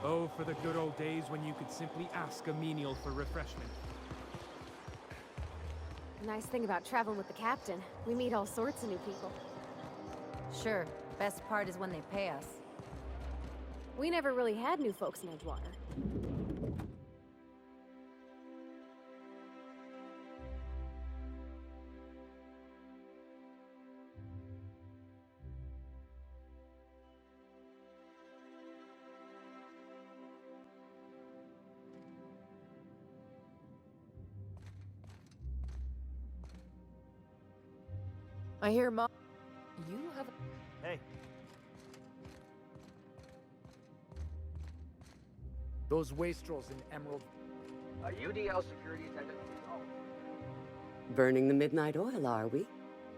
Oh, for the good old days when you could simply ask a menial for refreshment. The nice thing about traveling with the captain, we meet all sorts of new people. Sure, best part is when they pay us. We never really had new folks in Edgewater. I hear Mom. You have. Hey, Those wastrels in Emerald. A UDL security attendant. Oh. Burning the midnight oil, are we?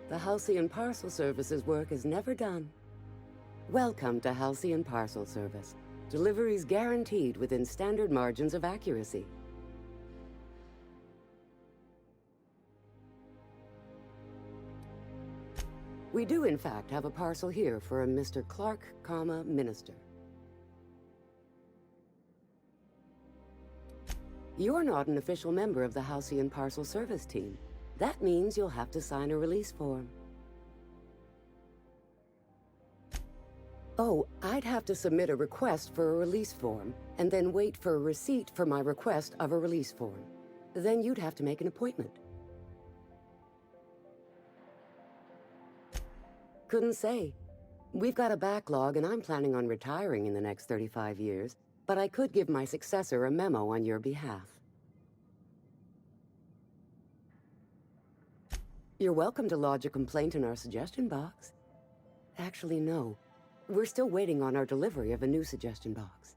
The Halcyon Parcel Service's work is never done. Welcome to Halcyon Parcel Service. Deliveries guaranteed within standard margins of accuracy. We do, in fact, have a parcel here for a Mr. Clark, Minister. You're not an official member of the Halcyon Parcel Service team. That means you'll have to sign a release form. Oh, I'd have to submit a request for a release form, and then wait for a receipt for my request of a release form. Then you'd have to make an appointment. Couldn't say. We've got a backlog, and I'm planning on retiring in the next 35 years, but I could give my successor a memo on your behalf. You're welcome to lodge a complaint in our suggestion box. Actually, no. We're still waiting on our delivery of a new suggestion box.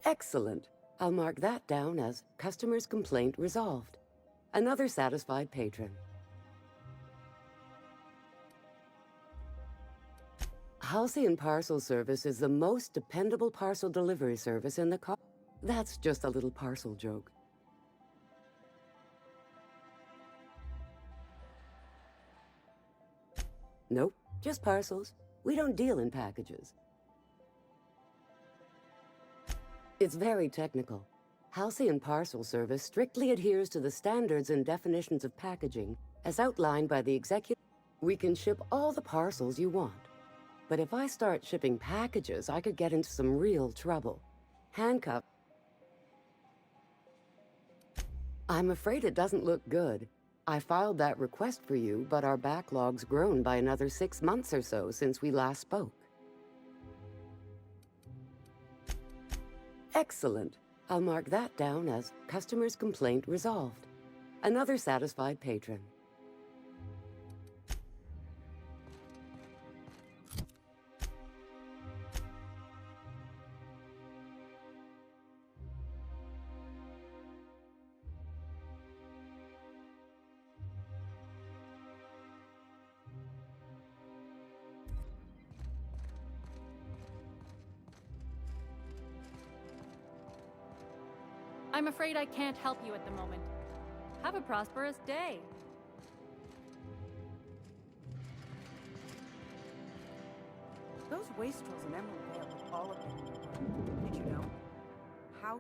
Excellent. I'll mark that down as customer's complaint resolved. Another satisfied patron. Halcyon Parcel Service is the most dependable parcel delivery service in the car. That's just a little parcel joke. Nope, just parcels. We don't deal in packages. It's very technical. Halcyon Parcel Service strictly adheres to the standards and definitions of packaging as outlined by the executive. We can ship all the parcels you want. But if I start shipping packages, I could get into some real trouble. Handcuff. I'm afraid it doesn't look good. I filed that request for you, but our backlog's grown by another 6 months or so since we last spoke. Excellent. I'll mark that down as customer's complaint resolved. Another satisfied patron. I'm afraid I can't help you at the moment. Have a prosperous day. Those wastrels in Emerald Vale have all of them in your room. Did you know? How?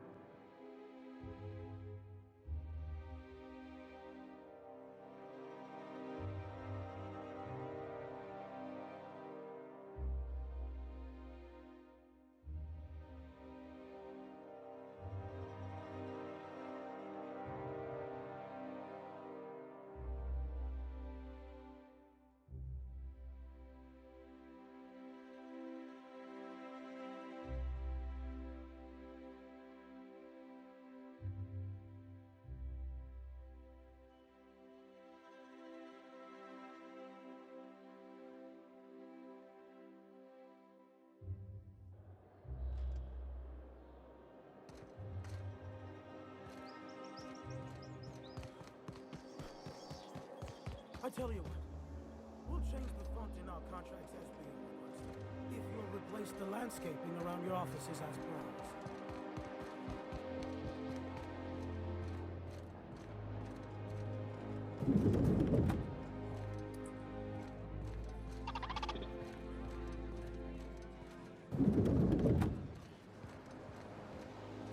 I tell you what, we'll change the font in our contracts as being requested, if you'll replace the landscaping around your offices as promised.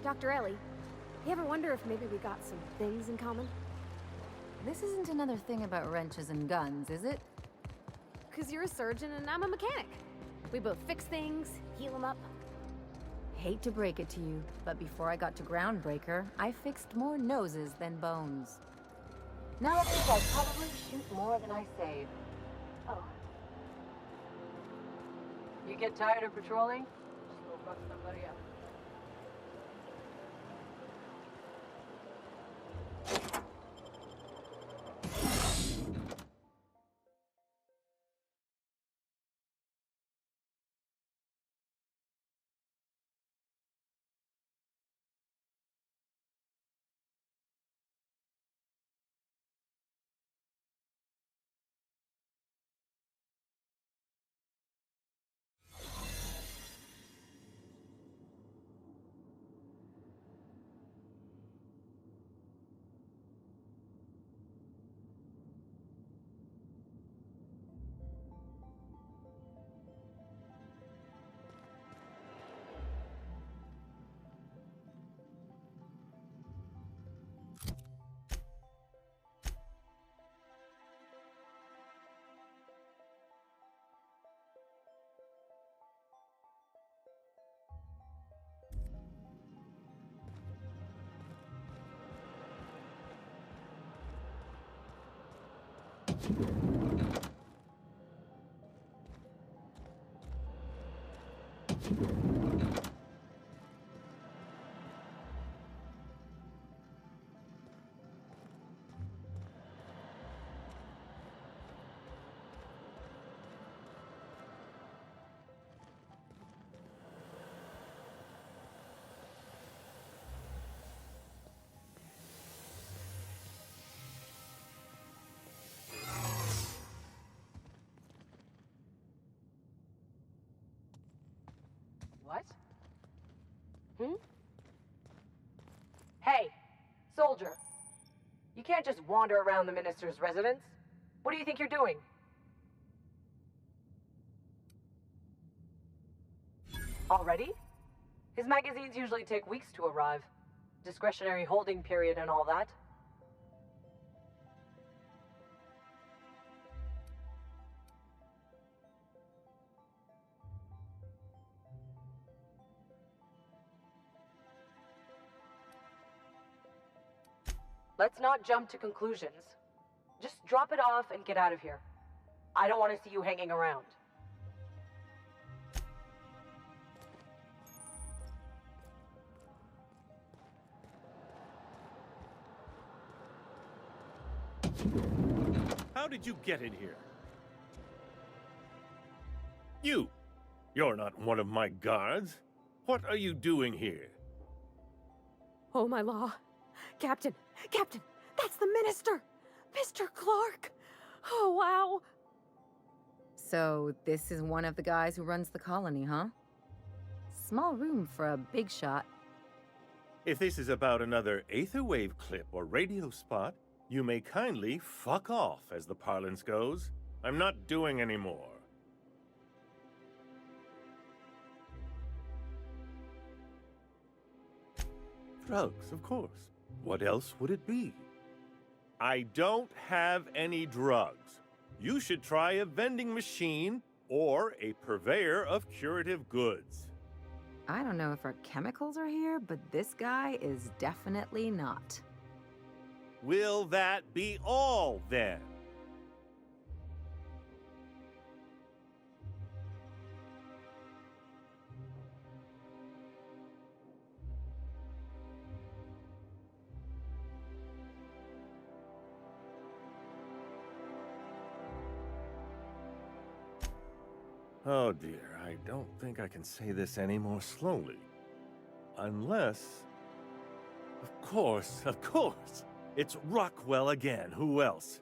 Dr. Ellie, you ever wonder if maybe we got some things in common? This isn't another thing about wrenches and guns, is it? 'Cause you're a surgeon and I'm a mechanic. We both fix things, heal them up. Hate to break it to you, but before I got to Groundbreaker, I fixed more noses than bones. Nowadays, I probably shoot more than I save. Oh. You get tired of patrolling? Just go fuck somebody up. What? Hey, soldier. You can't just wander around the minister's residence. What do you think you're doing? Already? His magazines usually take weeks to arrive. Discretionary holding period and all that. Let's not jump to conclusions. Just drop it off and get out of here. I don't want to see you hanging around. How did you get in here? You're not one of my guards. What are you doing here? Oh, my law. Captain! Captain! That's the minister! Mr. Clark! Oh, wow! So, this is one of the guys who runs the colony, huh? Small room for a big shot. If this is about another Aetherwave clip or radio spot, you may kindly fuck off, as the parlance goes. I'm not doing any more. Drugs, of course. What else would it be? I don't have any drugs. You should try a vending machine or a purveyor of curative goods. I don't know if our chemicals are here, but this guy is definitely not. Will that be all, then? Oh dear, I don't think I can say this any more slowly. Unless... Of course! It's Rockwell again, who else?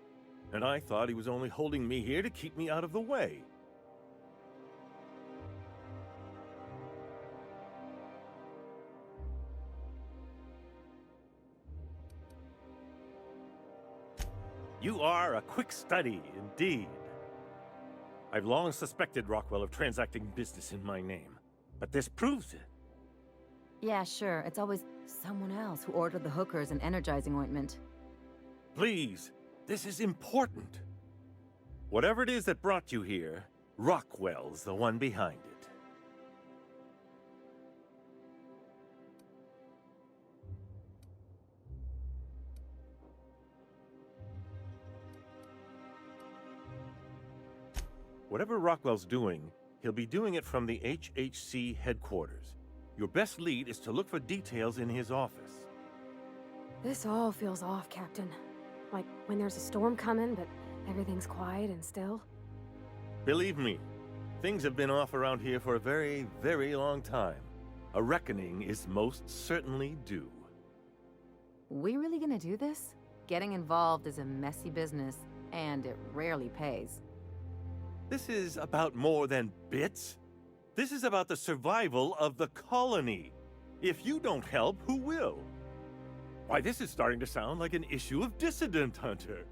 And I thought he was only holding me here to keep me out of the way. You are a quick study, indeed. I've long suspected Rockwell of transacting business in my name, but this proves it. Yeah, sure. It's always someone else who ordered the hookers and energizing ointment. Please, this is important. Whatever it is that brought you here, Rockwell's the one behind it. Whatever Rockwell's doing, he'll be doing it from the HHC headquarters. Your best lead is to look for details in his office. This all feels off, Captain. Like when there's a storm coming, but everything's quiet and still. Believe me, things have been off around here for a very, very long time. A reckoning is most certainly due. We really gonna do this? Getting involved is a messy business, and it rarely pays. This is about more than bits. This is about the survival of the colony. If you don't help, who will? Why, this is starting to sound like an issue of Dissident Hunter.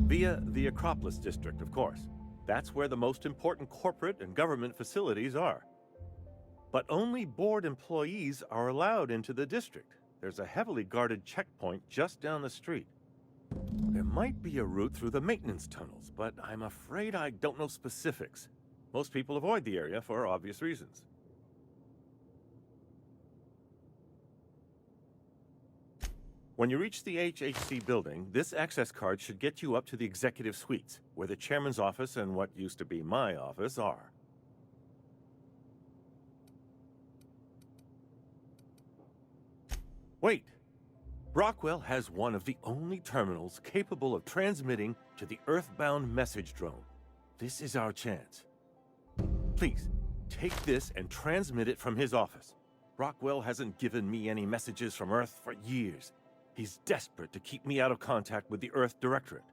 Via the Acropolis District, of course. That's where the most important corporate and government facilities are. But only board employees are allowed into the district. There's a heavily guarded checkpoint just down the street. There might be a route through the maintenance tunnels, but I'm afraid I don't know specifics. Most people avoid the area for obvious reasons. When you reach the HHC building, this access card should get you up to the executive suites, where the chairman's office and what used to be my office are. Wait! Rockwell has one of the only terminals capable of transmitting to the Earthbound message drone. This is our chance. Please, take this and transmit it from his office. Rockwell hasn't given me any messages from Earth for years. He's desperate to keep me out of contact with the Earth Directorate.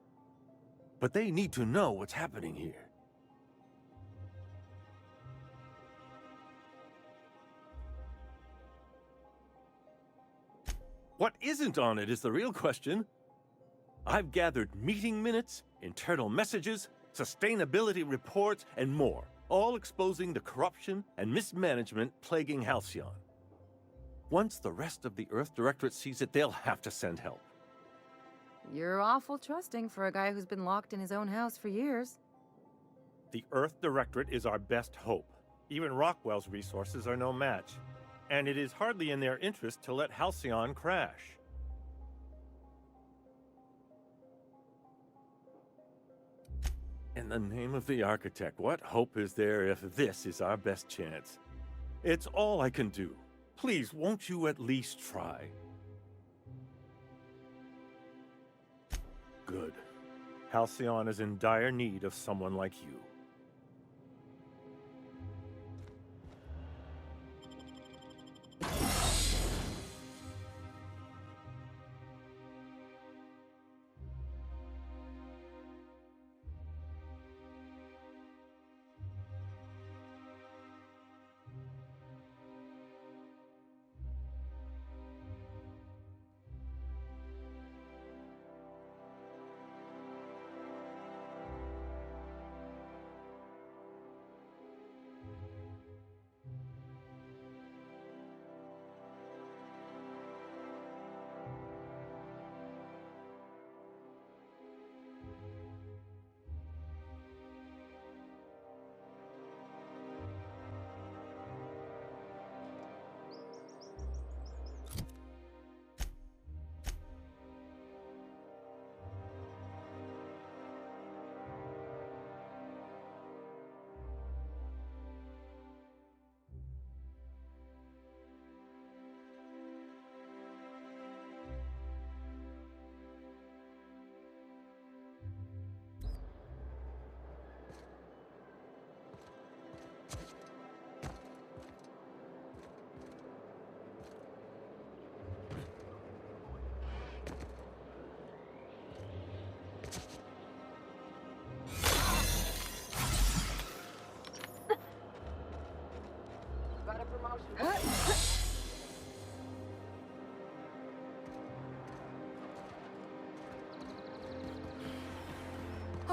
But they need to know what's happening here. What isn't on it is the real question. I've gathered meeting minutes, internal messages, sustainability reports, and more, all exposing the corruption and mismanagement plaguing Halcyon. Once the rest of the Earth Directorate sees it, they'll have to send help. You're awful trusting for a guy who's been locked in his own house for years. The Earth Directorate is our best hope. Even Rockwell's resources are no match. And it is hardly in their interest to let Halcyon crash. In the name of the Architect, what hope is there if this is our best chance? It's all I can do. Please, won't you at least try? Good. Halcyon is in dire need of someone like you.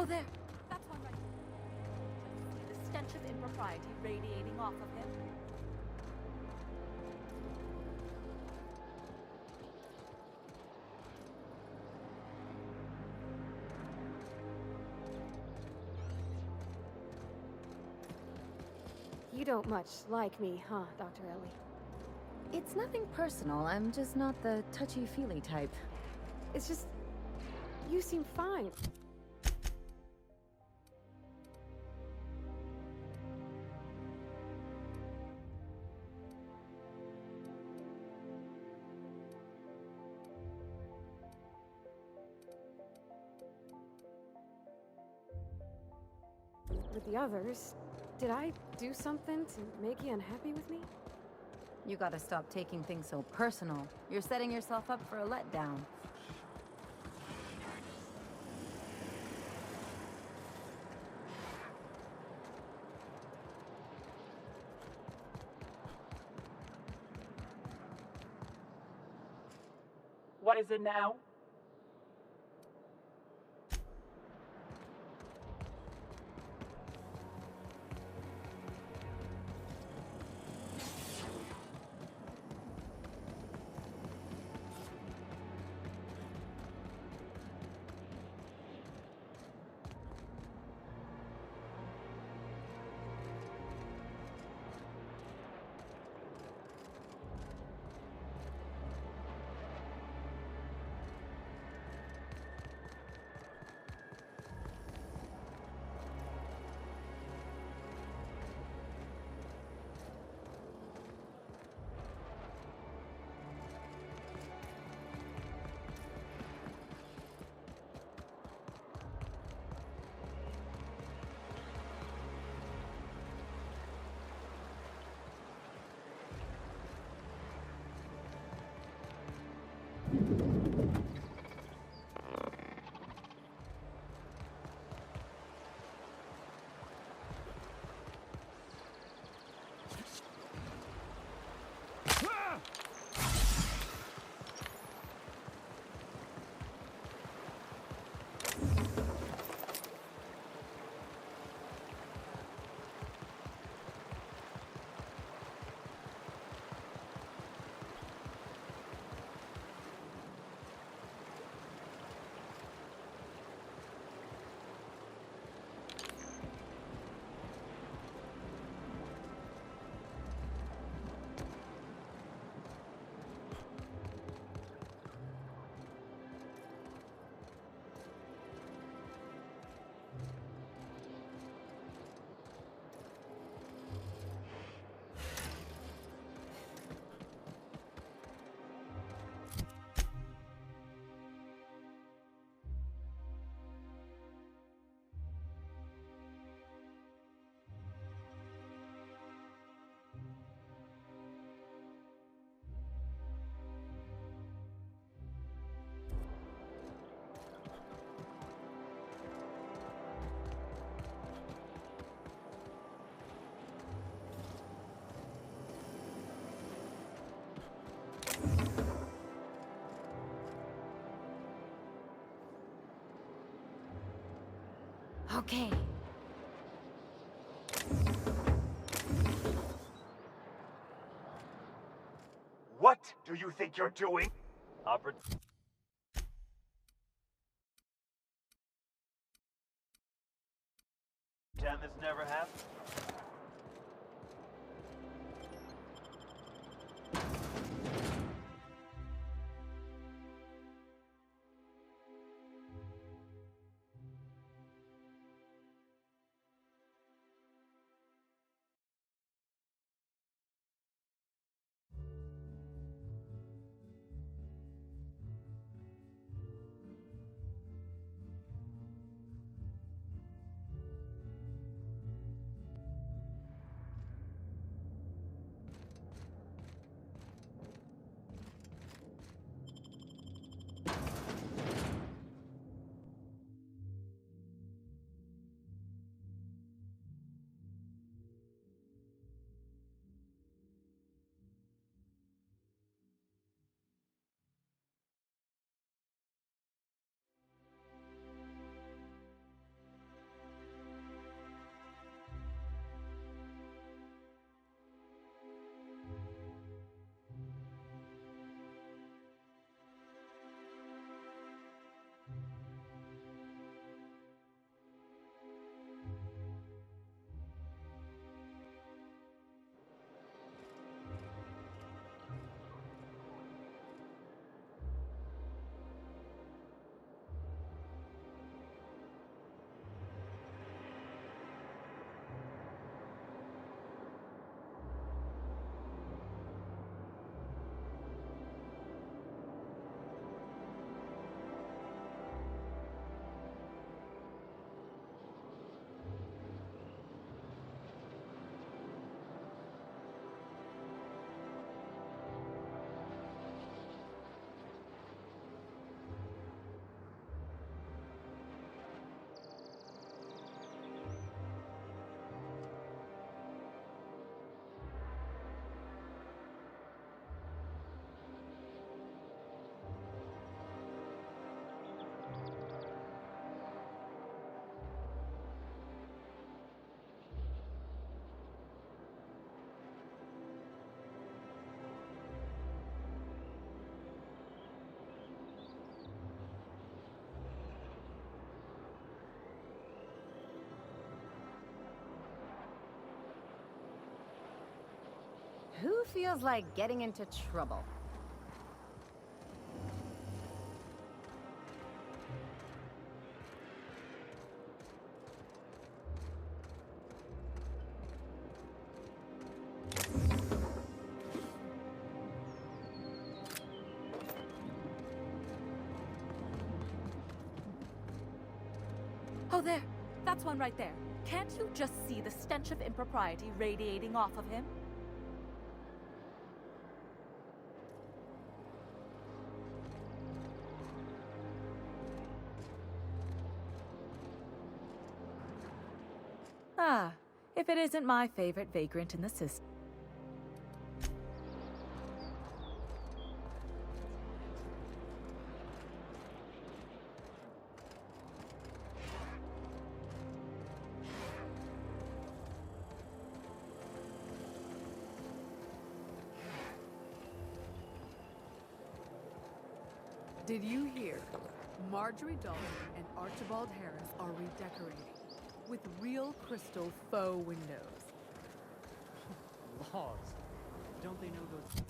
Oh, there. That's one right there. Just see the stench of impropriety radiating off of him. You don't much like me, huh, Dr. Ellie? It's nothing personal. I'm just not the touchy-feely type. It's just... you seem fine. With the others, did I do something to make you unhappy with me? You gotta stop taking things so personal. You're setting yourself up for a letdown. What is it now? Okay. What do you think you're doing? Pretend this never happened? Who feels like getting into trouble? Oh, there. That's one right there. Can't you just see the stench of impropriety radiating off of him? Ah, if it isn't my favorite vagrant in the system. Did you hear? Marjorie Dalton and Archibald Harris are redecorating with real crystal faux windows. Laws. Don't they know those...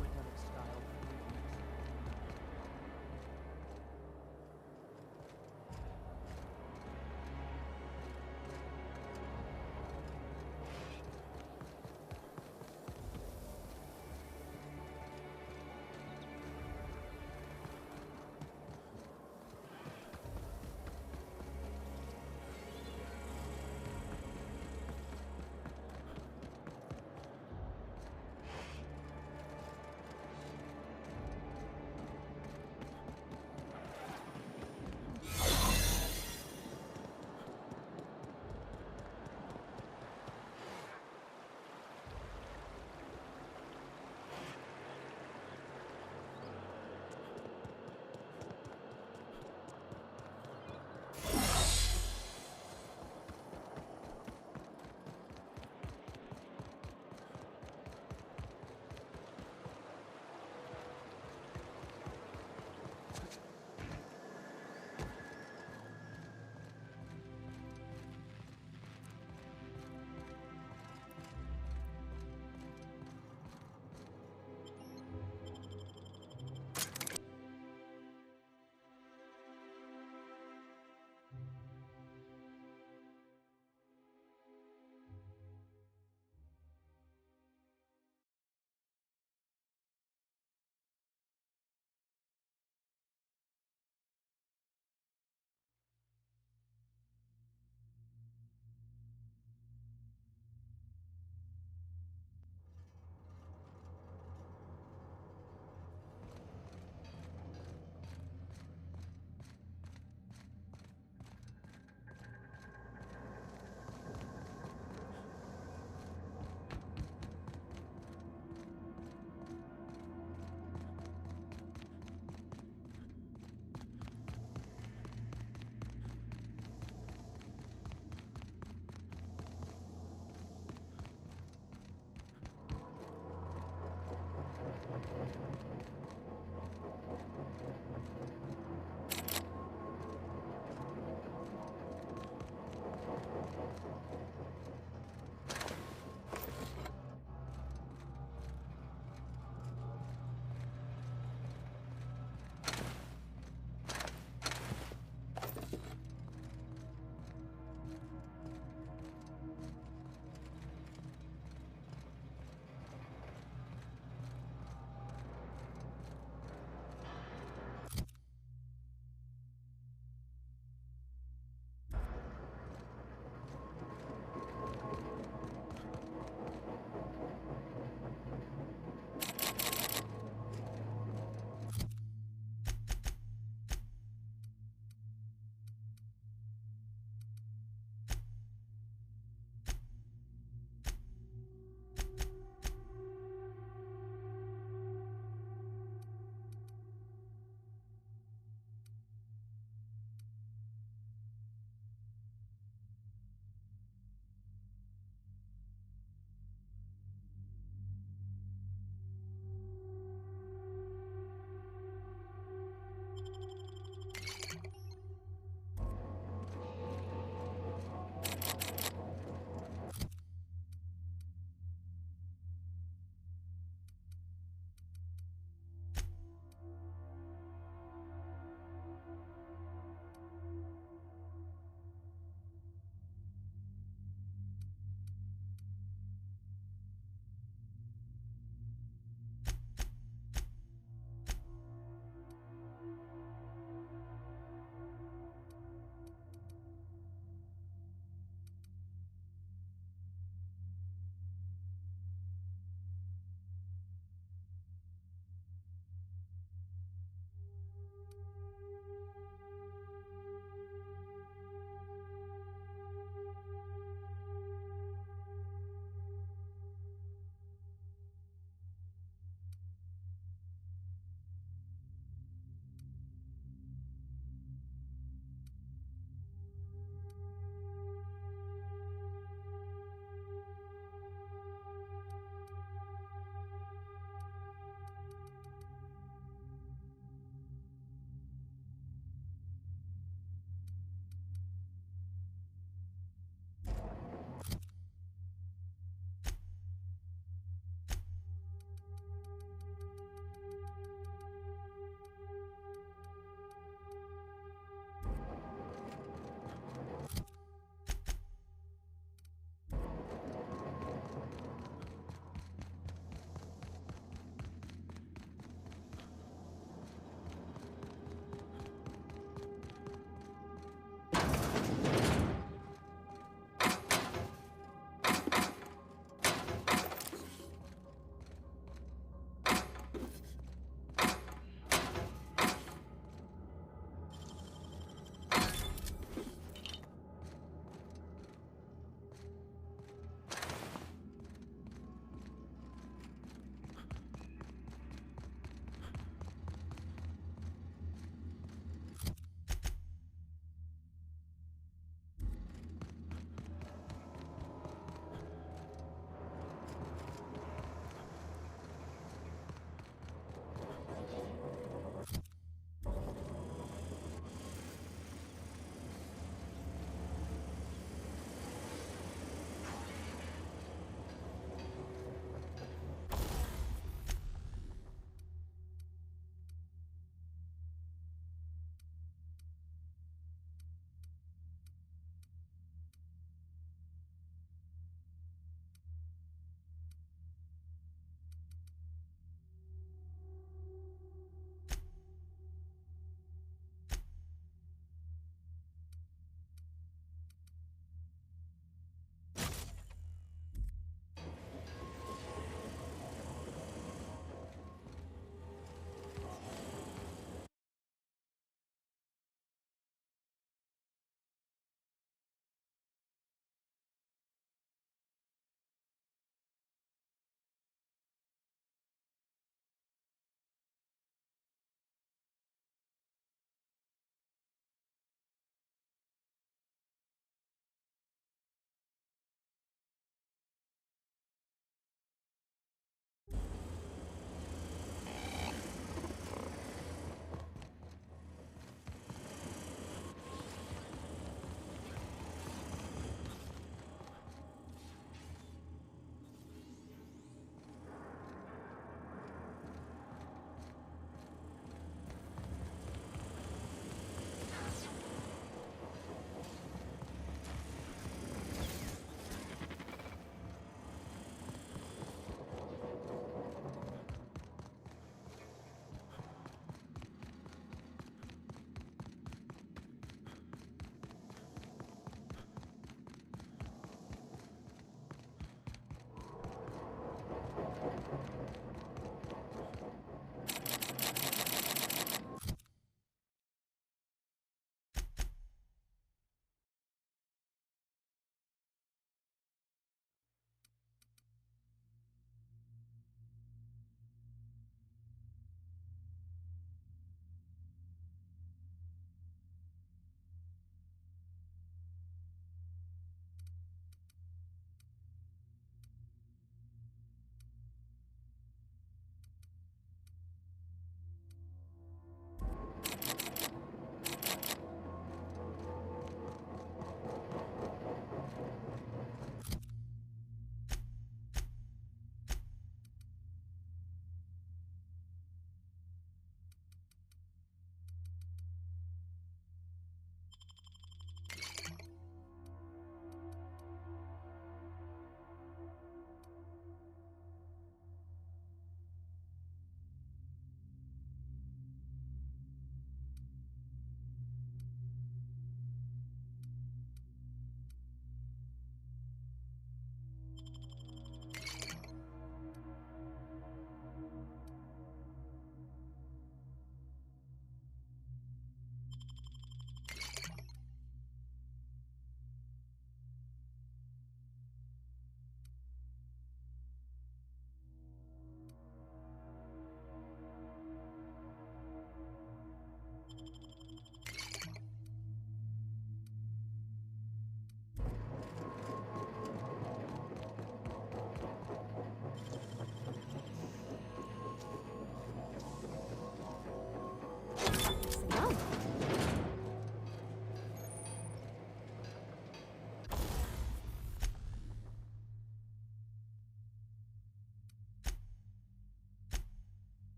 went out of style for 3 weeks.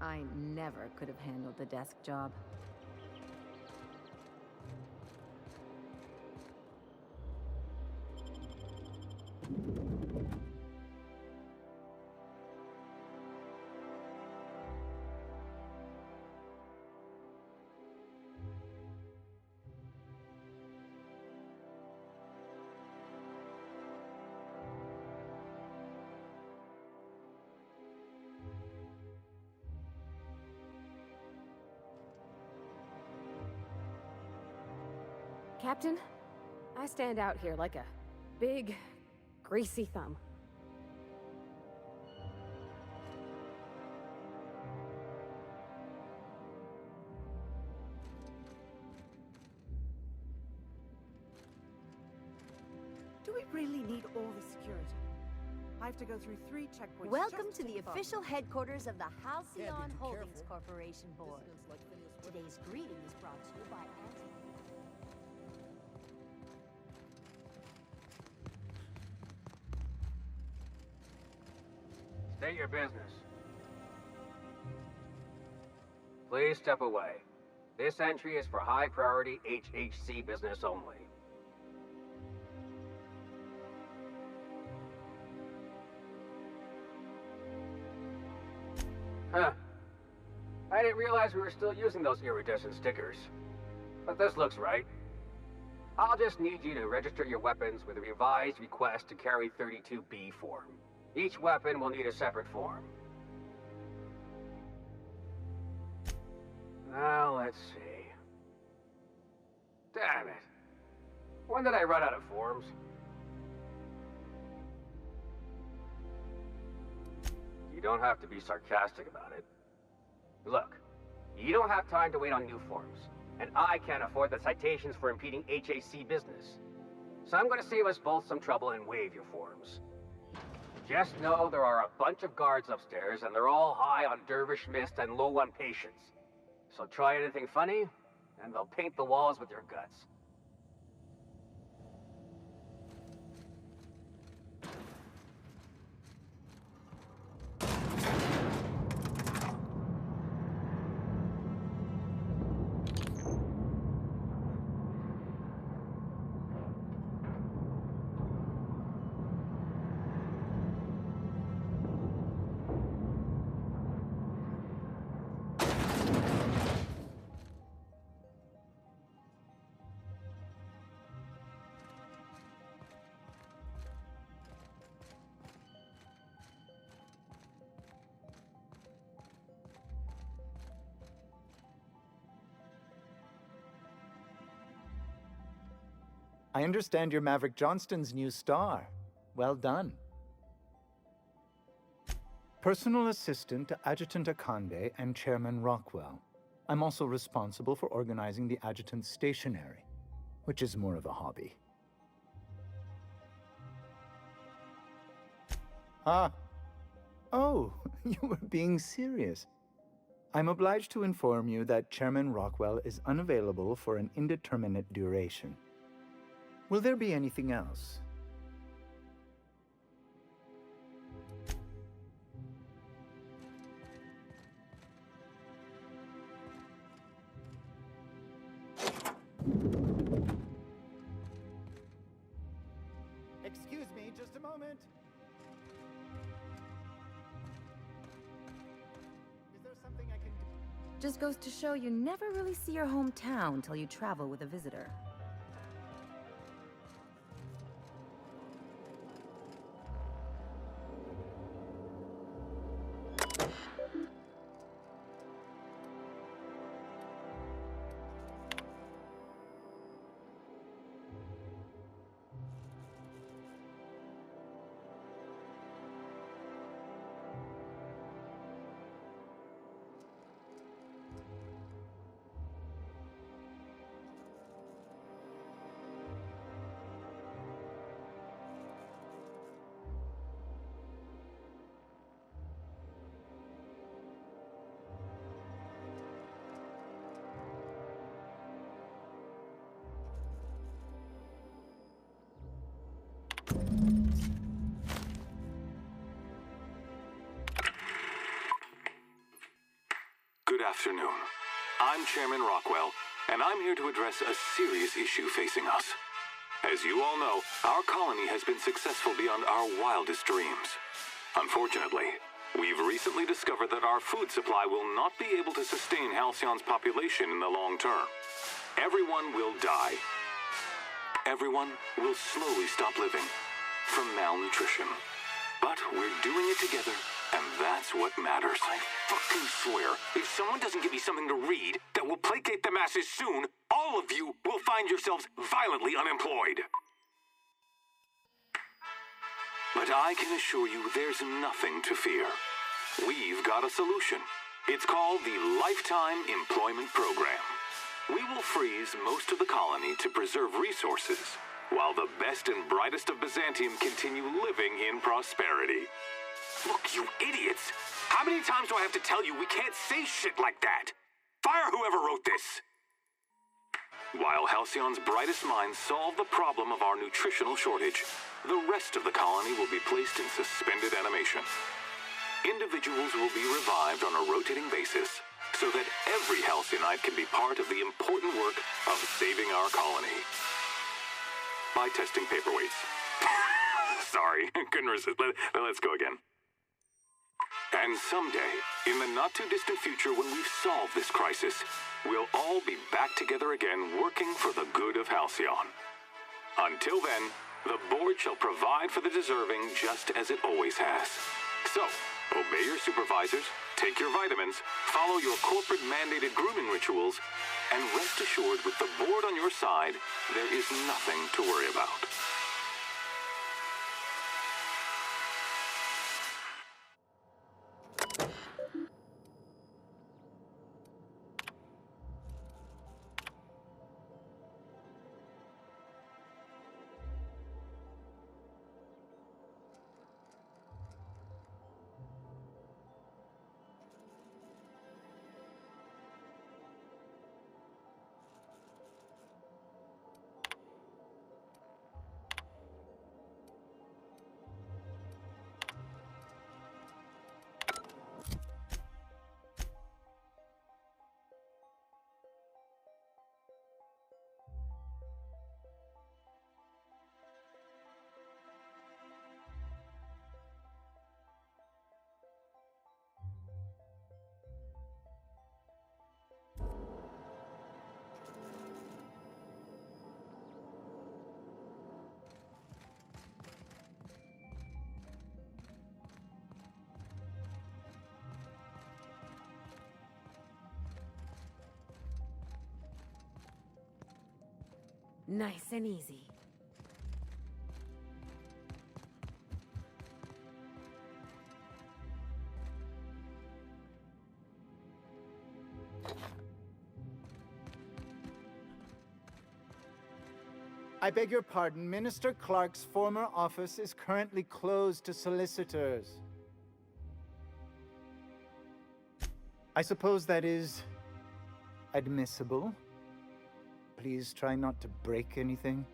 I never could have handled the desk job. Captain, I stand out here like a big, greasy thumb. Do we really need all the security? I have to go through 3 checkpoints. Welcome just to the take the official bus. headquarters of the Halcyon Can't be too Holdings careful. Corporation Board. Today's greeting is brought to you by Anthony. State your business. Please step away. This entry is for high priority HHC business only. Huh. I didn't realize we were still using those iridescent stickers. But this looks right. I'll just need you to register your weapons with a revised request to carry 32B form. Each weapon will need a separate form. Now, let's see. Damn it. When did I run out of forms? You don't have to be sarcastic about it. Look, you don't have time to wait on new forms, and I can't afford the citations for impeding HAC business. So I'm going to save us both some trouble and waive your forms. Just know there are a bunch of guards upstairs, and they're all high on dervish mist and low on patience. So try anything funny, and they'll paint the walls with your guts. I understand you're Maverick Johnston's new star. Well done. Personal assistant to Adjutant Akande and Chairman Rockwell. I'm also responsible for organizing the adjutant's stationery, which is more of a hobby. Ah. Oh, you were being serious. I'm obliged to inform you that Chairman Rockwell is unavailable for an indeterminate duration. Will there be anything else? Excuse me, just a moment. Is there something I can do? Just goes to show you never really see your hometown till you travel with a visitor. afternoon. I'm Chairman Rockwell, and I'm here to address a serious issue facing us. As you all know, our colony has been successful beyond our wildest dreams. Unfortunately, we've recently discovered that our food supply will not be able to sustain Halcyon's population in the long term. Everyone will die. Everyone will slowly stop living from malnutrition. But we're doing it together, and that's what matters. I fucking swear, if someone doesn't give me something to read that will placate the masses soon, all of you will find yourselves violently unemployed. But I can assure you there's nothing to fear. We've got a solution. It's called the Lifetime Employment Program. We will freeze most of the colony to preserve resources, while the best and brightest of Byzantium continue living in prosperity. Look, you idiots! How many times do I have to tell you we can't say shit like that? Fire whoever wrote this! While Halcyon's brightest minds solve the problem of our nutritional shortage, the rest of the colony will be placed in suspended animation. Individuals will be revived on a rotating basis, so that every Halcyonite can be part of the important work of saving our colony. By testing paperweights. Sorry, couldn't resist. Let's go again. And someday, in the not-too-distant future when we've solved this crisis, we'll all be back together again working for the good of Halcyon. Until then, the board shall provide for the deserving just as it always has. So, obey your supervisors, take your vitamins, follow your corporate-mandated grooming rituals, and rest assured with the board on your side, there is nothing to worry about. Nice and easy. I beg your pardon, Minister Clark's former office is currently closed to solicitors. I suppose that is admissible. Please try not to break anything.